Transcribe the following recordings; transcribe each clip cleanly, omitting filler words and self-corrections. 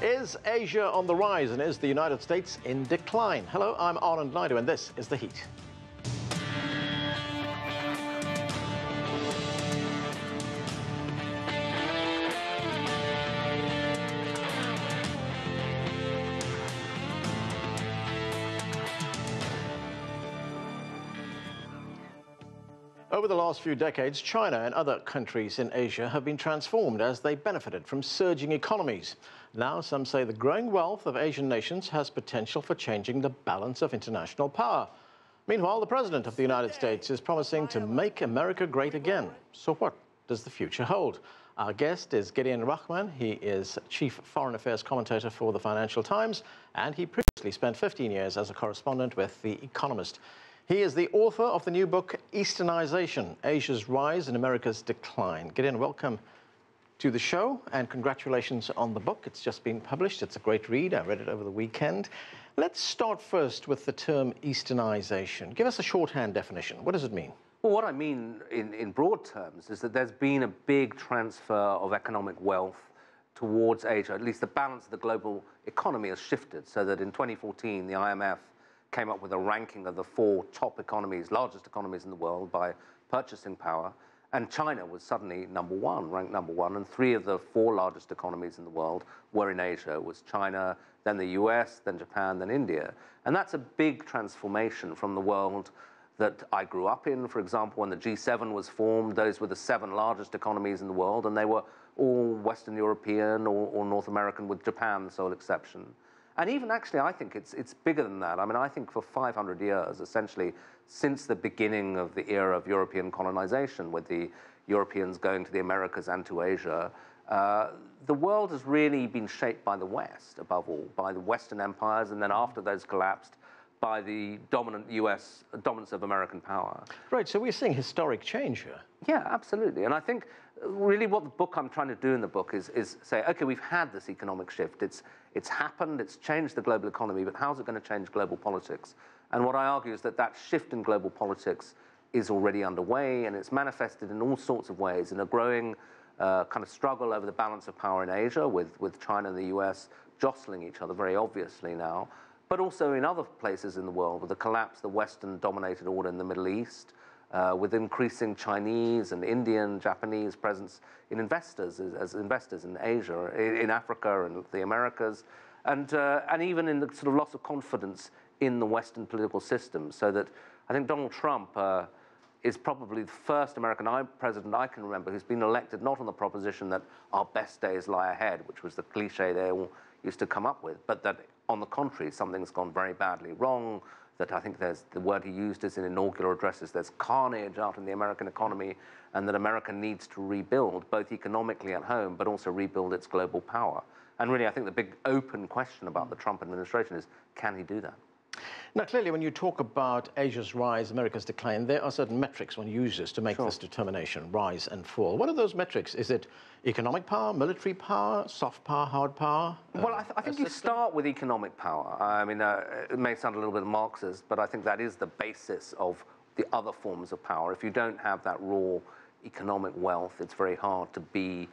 Is Asia on the rise and is the United States in decline? Hello, I'm Anand Naidu and this is The Heat. Over the last few decades, China and other countries in Asia have been transformed as they benefited from surging economies. Now, some say the growing wealth of Asian nations has potential for changing the balance of international power. Meanwhile, the President of the United States is promising to make America great again. So what does the future hold? Our guest is Gideon Rachman. He is Chief Foreign Affairs Commentator for the Financial Times, and he previously spent 15 years as a correspondent with The Economist. He is the author of the new book, Easternization, Asia's Rise and America's Decline. Gideon, welcome to the show, and congratulations on the book. It's just been published. It's a great read. I read it over the weekend. Let's start first with the term Easternization. Give us a shorthand definition. What does it mean? Well, what I mean in broad terms is that there's been a big transfer of economic wealth towards Asia. At least the balance of the global economy has shifted, so that in 2014, the IMF came up with a ranking of the 4 top economies, largest economies in the world by purchasing power. And China was suddenly ranked number one, and 3 of the 4 largest economies in the world were in Asia. It was China, then the US, then Japan, then India. And that's a big transformation from the world that I grew up in. For example, when the G7 was formed, those were the 7 largest economies in the world, and they were all Western European or North American, with Japan the sole exception. And even actually, I think it's bigger than that. I mean, I think for 500 years, essentially, since the beginning of the era of European colonization, with the Europeans going to the Americas and to Asia, the world has really been shaped by the West, above all, by the Western empires, and then after those collapsed, by the dominance of American power. Right, so we're seeing historic change here. Yeah, absolutely. And I think really what the book I'm trying to do in the book is say, okay, we've had this economic shift. It's happened, it's changed the global economy, but how's it going to change global politics? And what I argue is that that shift in global politics is already underway, and it's manifested in all sorts of ways, in a growing kind of struggle over the balance of power in Asia, with China and the US jostling each other very obviously now, but also in other places in the world, with the collapse of the Western-dominated order in the Middle East, with increasing Chinese and Indian, Japanese presence in investors, as investors in Asia, in Africa and the Americas, and even in the sort of loss of confidence in the Western political system. So that I think Donald Trump is probably the first American president I can remember who's been elected not on the proposition that our best days lie ahead, which was the cliche they all used to come up with, but that on the contrary, something's gone very badly wrong, that I think the word he used is in inaugural addresses, there's carnage out in the American economy, and that America needs to rebuild, both economically at home, but also rebuild its global power. And really, I think the big open question about the Trump administration is, can he do that? Now, clearly, when you talk about Asia's rise, America's decline, there are certain metrics one uses to make this determination, rise and fall. What are those metrics? Is it economic power, military power, soft power, hard power? Well, I think you start with economic power. I mean, it may sound a little bit Marxist, but I think that is the basis of the other forms of power. If you don't have that raw economic wealth, it's very hard to be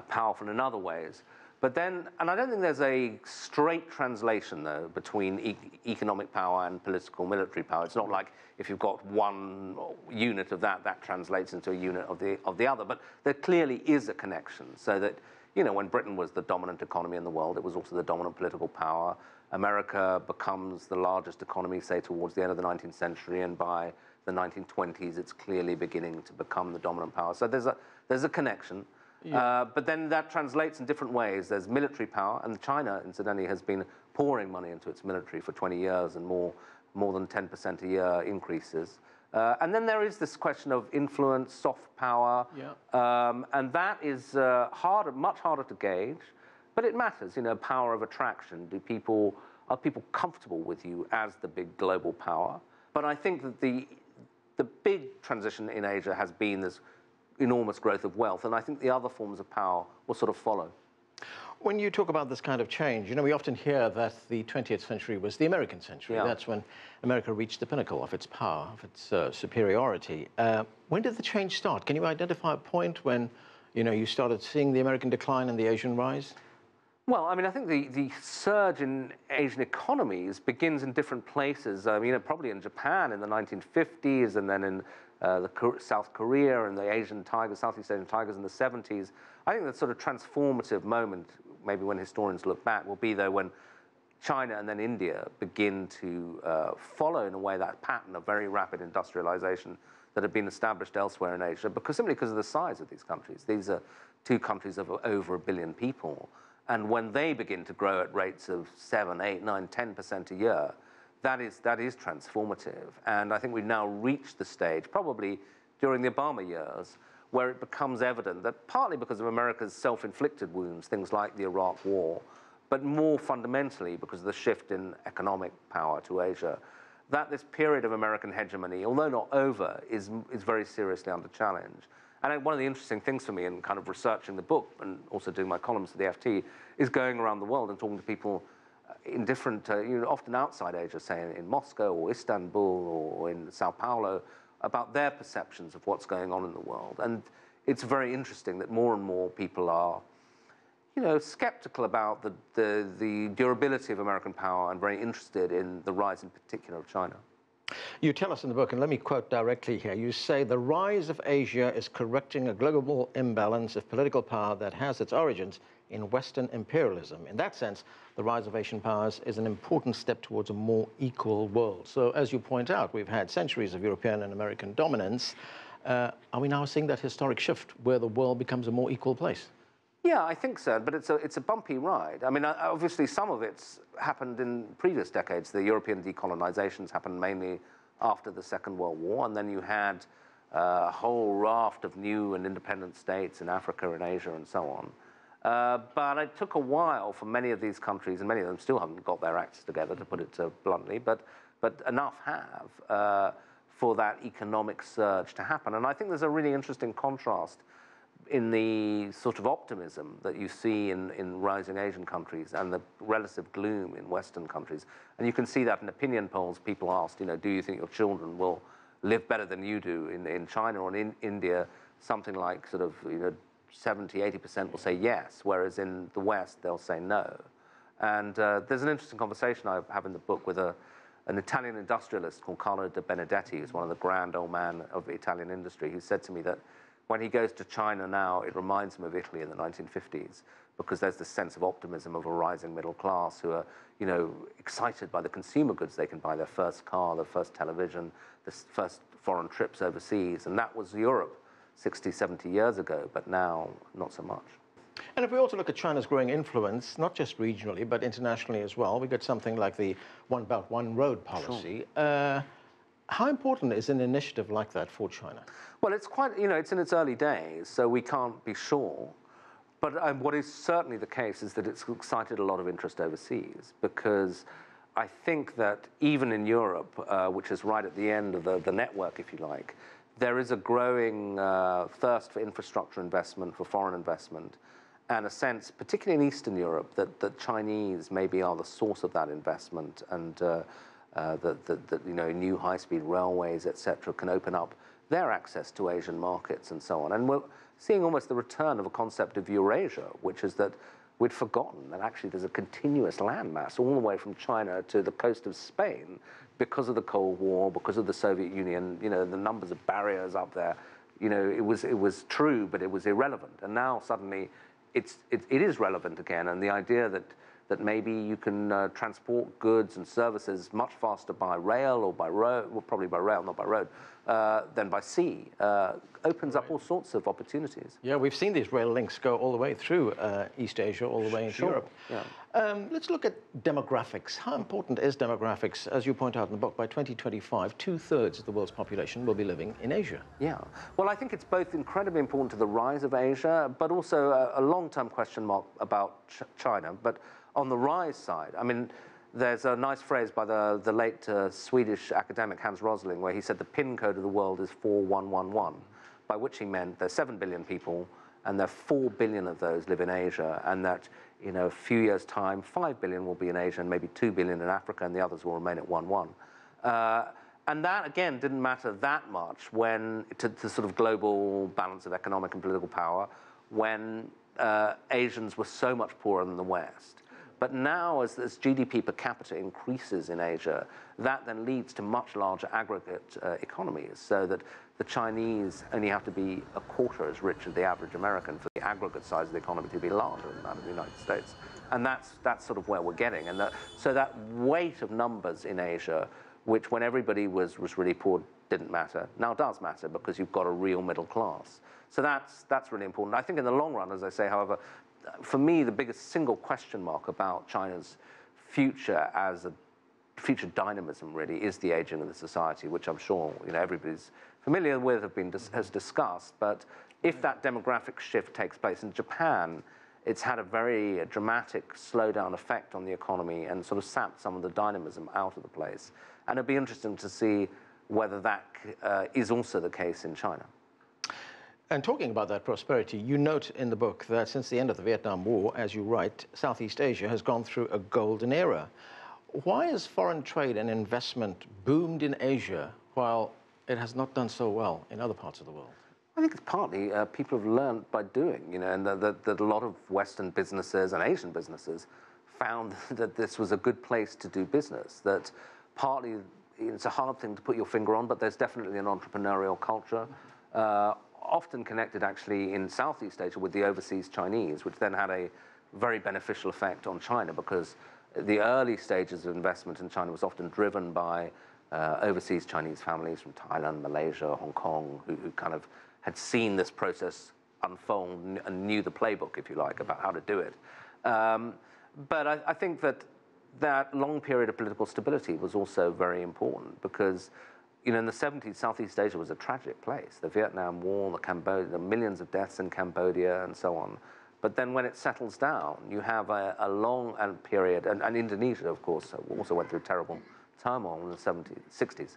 powerful in other ways. But then, and I don't think there's a straight translation, though, between economic power and political military power. It's not like if you've got one unit of that translates into a unit of the other. But there clearly is a connection, so that, you know, when Britain was the dominant economy in the world, it was also the dominant political power. America becomes the largest economy, say, towards the end of the 19th century, and by the 1920s, it's clearly beginning to become the dominant power. So there's a connection. Yeah. But then that translates in different ways. There's military power, and China, incidentally, has been pouring money into its military for 20 years, and more than 10% a year increases. And then there is this question of influence, soft power, and that is much harder to gauge, but it matters. You know, power of attraction. Are people comfortable with you as the big global power? But I think that the big transition in Asia has been this enormous growth of wealth, and I think the other forms of power will sort of follow. When you talk about this kind of change, you know, we often hear that the 20th century was the American century. Yeah. That's when America reached the pinnacle of its power, of its superiority. When did the change start? Can you identify a point when, you know, you started seeing the American decline and the Asian rise? Well, I mean, I think the surge in Asian economies begins in different places. I mean, probably in Japan in the 1950s, and then in South Korea and the Asian tigers, Southeast Asian tigers in the 70s. I think that sort of transformative moment, maybe when historians look back, will be though when China and then India begin to follow in a way that pattern of very rapid industrialization that had been established elsewhere in Asia, simply because of the size of these countries. These are two countries of over 1 billion people. And when they begin to grow at rates of 7, 8, 9, 10% a year, that is transformative. And I think we've now reached the stage, probably during the Obama years, where it becomes evident that partly because of America's self-inflicted wounds, things like the Iraq War, but more fundamentally because of the shift in economic power to Asia, that this period of American hegemony, although not over, is very seriously under challenge. And one of the interesting things for me in kind of researching the book and also doing my columns for the FT is going around the world and talking to people in different, often outside Asia, say in Moscow or Istanbul or in Sao Paulo, about their perceptions of what's going on in the world. And it's very interesting that more and more people are, skeptical about the durability of American power and very interested in the rise in particular of China. You tell us in the book, and let me quote directly here, you say the rise of Asia is correcting a global imbalance of political power that has its origins in Western imperialism. In that sense, the rise of Asian powers is an important step towards a more equal world. So as you point out, we've had centuries of European and American dominance. Are we now seeing that historic shift where the world becomes a more equal place? Yeah, I think so, but it's a bumpy ride. I mean, obviously some of it's happened in previous decades. The European decolonizations happened mainly after the Second World War, and then you had a whole raft of new and independent states in Africa and Asia and so on. But it took a while for many of these countries, and many of them still haven't got their acts together, to put it bluntly, but enough have, for that economic surge to happen. And I think there's a really interesting contrast in the sort of optimism that you see in rising Asian countries and the relative gloom in Western countries. And you can see that in opinion polls. People asked, do you think your children will live better than you do in China or in India? Something like sort of 70, 80% will say yes, whereas in the West they'll say no. And there's an interesting conversation I have in the book with an Italian industrialist called Carlo De Benedetti, who's one of the grand old men of Italian industry, who said to me that when he goes to China now, it reminds him of Italy in the 1950s, because there's this sense of optimism of a rising middle class who are, excited by the consumer goods they can buy, their first car, their first television, their first foreign trips overseas. And that was Europe 60, 70 years ago, but now not so much. And if we also look at China's growing influence, not just regionally, but internationally as well, we get something like the One Belt, One Road policy. Sure. How important is an initiative like that for China? Well, it's quite, it's in its early days, so we can't be sure. But what is certainly the case is that it's excited a lot of interest overseas, because I think that even in Europe, which is right at the end of the network, if you like, there is a growing thirst for infrastructure investment, for foreign investment, and a sense, particularly in Eastern Europe, that the Chinese maybe are the source of that investment, and that new high-speed railways, etc., can open up their access to Asian markets and so on. And we're seeing almost the return of a concept of Eurasia, which is that we'd forgotten that actually there's a continuous landmass all the way from China to the coast of Spain because of the Cold War, because of the Soviet Union, the numbers of barriers up there. It was true, but it was irrelevant. And now suddenly it is relevant again, and the idea that maybe you can transport goods and services much faster by rail or by road, well, probably by rail, not by road, than by sea, opens up all sorts of opportunities. Yeah, we've seen these rail links go all the way through East Asia, all the way into Europe. Yeah. Let's look at demographics. How important is demographics? As you point out in the book, by 2025, 2/3 of the world's population will be living in Asia. Yeah. Well, I think it's both incredibly important to the rise of Asia, but also a long-term question mark about China. But on the rise side, I mean, there's a nice phrase by the late Swedish academic Hans Rosling, where he said the PIN code of the world is 4111, by which he meant there's 7 billion people, and there are 4 billion of those live in Asia, and that in a few years' time, 5 billion will be in Asia, and maybe 2 billion in Africa, and the others will remain at 1-1. And that, again, didn't matter that much when, to the sort of global balance of economic and political power, when Asians were so much poorer than the West. But now, as GDP per capita increases in Asia, that then leads to much larger aggregate economies, so that the Chinese only have to be a quarter as rich as the average American for the aggregate size of the economy to be larger than that of the United States. And that's sort of where we're getting. And so that weight of numbers in Asia, which when everybody was really poor didn't matter, now does matter because you've got a real middle class. So that's really important. I think in the long run, as I say, however, for me, the biggest single question mark about China's future as a future dynamism really is the aging of the society, which I'm sure everybody's familiar with, has discussed. But if that demographic shift takes place in Japan, it's had a very dramatic slowdown effect on the economy and sort of sapped some of the dynamism out of the place. And it'd be interesting to see whether that is also the case in China. And talking about that prosperity, you note in the book that since the end of the Vietnam War, as you write, Southeast Asia has gone through a golden era. Why has foreign trade and investment boomed in Asia while it has not done so well in other parts of the world? I think it's partly people have learned by doing, and that a lot of Western businesses and Asian businesses found that this was a good place to do business. That partly it's a hard thing to put your finger on, but there's definitely an entrepreneurial culture. Often connected actually in Southeast Asia with the overseas Chinese, which then had a very beneficial effect on China because the early stages of investment in China was often driven by overseas Chinese families from Thailand, Malaysia, Hong Kong, who kind of had seen this process unfold and knew the playbook, if you like, about how to do it. But I think that long period of political stability was also very important because in the 70s, Southeast Asia was a tragic place. The Vietnam War, the millions of deaths in Cambodia, and so on. But then when it settles down, you have a long period, and Indonesia, of course, also went through terrible turmoil in the 60s.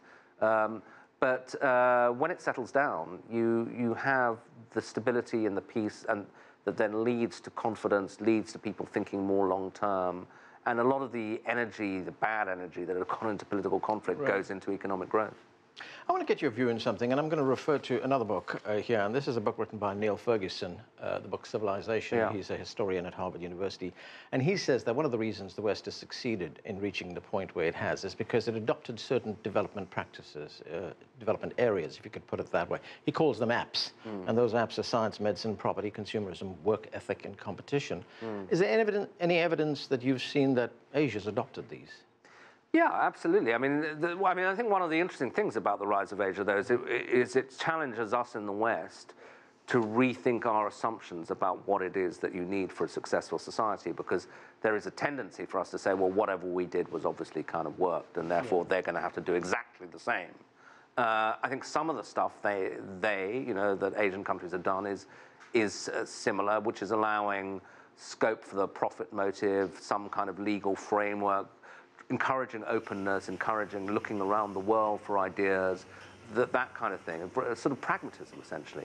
But when it settles down, you have the stability and the peace, and that then leads to confidence, leads to people thinking more long term. And a lot of the energy, the bad energy that had gone into political conflict goes into economic growth. I want to get your view on something, and I'm going to refer to another book here, and this is a book written by Neil Ferguson, the book Civilization. Yeah. He's a historian at Harvard University, and he says that one of the reasons the West has succeeded in reaching the point where it has is because it adopted certain development practices, development areas, if you could put it that way. He calls them apps, and those apps are science, medicine, property, consumerism, work ethic, and competition. Is there any evidence that you've seen that Asia's adopted these? Yeah, absolutely. I mean, I think one of the interesting things about the rise of Asia, though, is it challenges us in the West to rethink our assumptions about what it is that you need for a successful society, because there is a tendency for us to say, well, whatever we did was obviously kind of worked, and therefore they're going to have to do exactly the same. I think some of the stuff that Asian countries have done is similar, which is allowing scope for the profit motive, some kind of legal framework, encouraging openness, encouraging looking around the world for ideas, that kind of thing, sort of pragmatism, essentially.